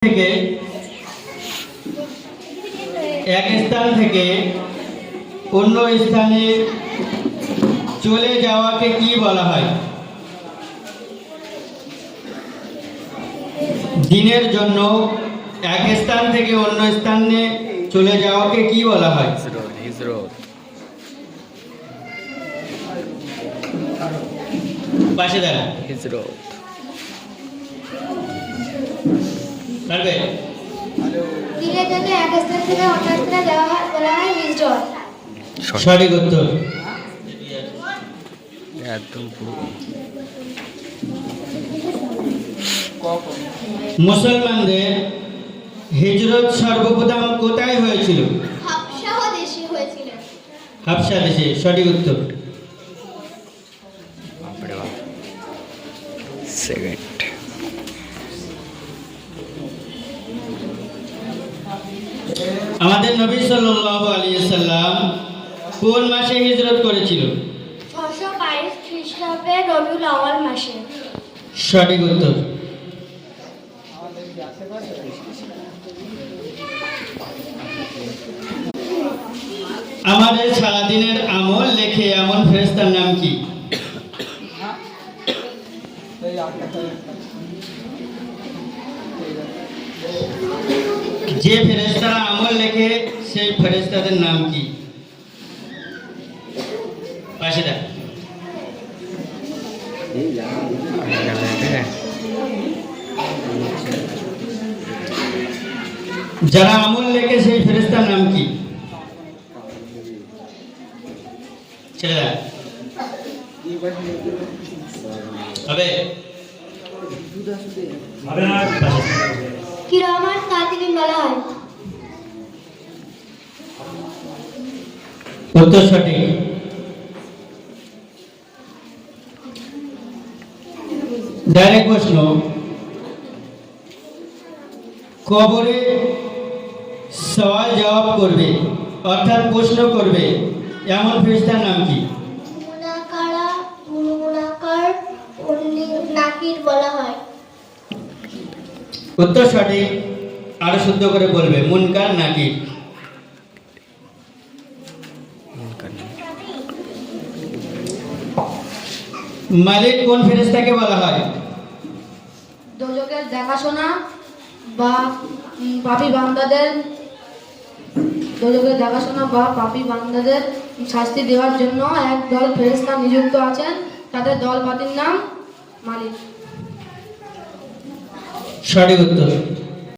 থেকে এক স্থান থেকে অন্য স্থানে চলে যাওয়াকে কি বলা হয়? দিনের জন্য এক স্থান থেকে অন্য স্থানে চলে যাওয়াকে কি বলা হয়? পাশে দাঁড়া পারবে? দিনের জন্য এক স্থান থেকে অন্য স্থানে যাওয়া বলা হয় হিজরত। সঠিক উত্তর। মুসলমানদের হিজরত সর্বপ্রথম কোথায় হয়েছিল? হাবশা দেশে হয়েছিল। হাবশা দেশে। সঠিক উত্তর। আমাদের নবী সাল্লাল্লাহু আলাইহি ওয়াসাল্লাম কোন মাসে হিজরত করেছিল? 622 খ্রিস্টাব্দে রবিউল আউয়াল মাসে। সঠিক উত্তর। আমাদের সারাদিনের আমল লেখে এমন ফেরেশতার নাম কি? যে ফেরেশতারা আমল লেখে সেই ফেরেশতাদের নাম কি? পাশে দেখ। যারা আমল লেখে সেই ফেরেশতার নাম কি? ছেলেরা হবে কিরামান কাতিবিন বলা হয়। উত্তর সঠিক। ডাইরেক্ট প্রশ্ন, কবরে সওয়াল জবাব করবে অর্থাৎ প্রশ্ন করবে এমন ফেরেশতার নাম কি? মুনাকার নাকির বলা হয়। উত্তর সঠিক। আরো শুদ্ধ করে বলবে, মুনকার নাকির। মালিক কোন ফেরেশতাকে বলা হয়? দোজখের দেখাশোনা বা পাপী বান্দাদের শাস্তি দেওয়ার জন্য এক দল ফেরেশতা নিযুক্ত আছেন। তাদের দলপাতির নাম মালিক। সঠিক উত্তর।